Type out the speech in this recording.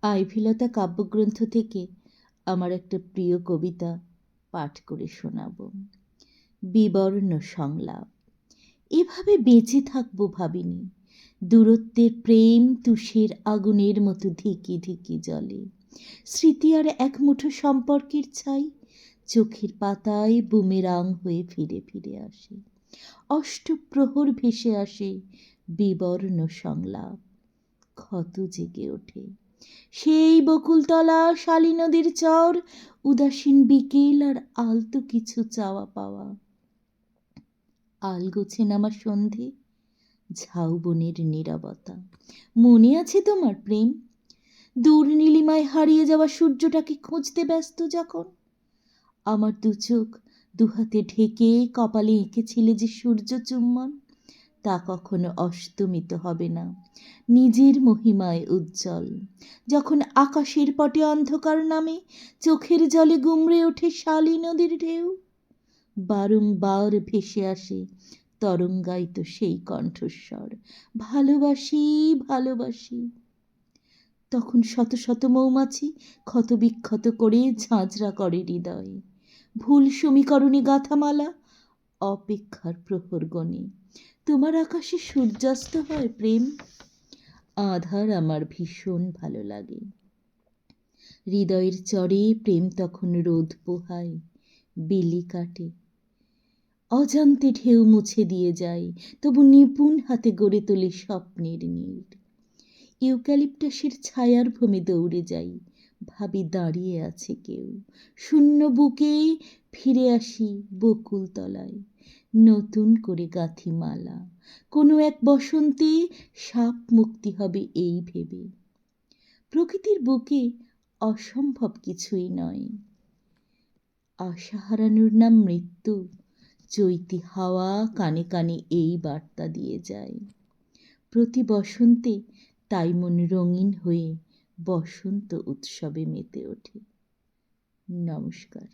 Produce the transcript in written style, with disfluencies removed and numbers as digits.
আইভিলতা কাব্যগ্রন্থ থেকে আমার একটা প্রিয় কবিতা পাঠ করে শোনাব। বিবর্ণ সংলাপ। এভাবে বেঁচে থাকবো ভাবিনি, দূরত্বের প্রেম তুষের আগুনের মতো ধিকি ধিকি জলে। স্মৃতি আর এক মুঠো সম্পর্কের ছাই চোখের পাতায় বুমেরাং হয়ে ফিরে ফিরে আসে। অষ্টপ্রহর ভেসে আসে বিবর্ণ সংলাপ, ক্ষত জেগে ওঠে। সেই বকুলতলা, শালী নদীর চর, উদাসীন বিকেল আর আলতো কিছু চাওয়া পাওয়া। আলগোছে নামা সন্ধে, ঝাউবনের নীরবতা। মনে আছে তোমার প্রেম? দূর নীলিমায় হারিয়ে যাওয়া সূর্যটাকে খুঁজতে ব্যস্ত যখন আমার দু চোখ দুহাতে ঢেকে কপালে এঁকেছিলে যে সূর্য চুম্বন, তা কখনো অস্তমিত হবে না, নিজের মহিমায় উজ্জ্বল। যখন আকাশের পটে অন্ধকার নামে, চোখের জলে গুমড়ে ওঠে শালী নদীর ঢেউ, বারংবার ভেসে আসে তরঙ্গায়িত সেই কণ্ঠস্বর, ভালোবাসি ভালোবাসি। তখন শত শত মৌমাছি ক্ষত বিক্ষত করে ঝাঁঝরা করে হৃদয়, ভুল সমীকরণে গাঁথামালা অপেক্ষার প্রহর গণে। তোমার আকাশে সূর্যাস্ত হয় প্রেম, আধার আমার ভীষণ ভালো লাগে। হৃদয়ের চরে প্রেম তখন রোদ পোহায়, বেলি কাটে, অজান্তে ঢেউ মুছে দিয়ে যায়, তবু নিপুণ হাতে গড়ে তোলে স্বপ্নের নীড়। ইউক্যালিপটাসের ছায়ার ভূমি দৌড়ে যাই, ভাবি দাঁড়িয়ে আছে কেউ। শূন্য বুকে ফিরে আসি বকুল তলায়, নতুন করে গাঁথি মালা। কোনো এক বসন্তে সাপ মুক্তি হবে এই ভেবে। প্রকৃতির বুকে অসম্ভব কিছুই নয়। আশা হারানোর নাম মৃত্যু, চৈতি হাওয়া কানে কানে এই বার্তা দিয়ে যায়। প্রতি বসন্তে তাই মন রঙিন হয়ে বসন্ত উৎসবে মেতে ওঠে। নমস্কার।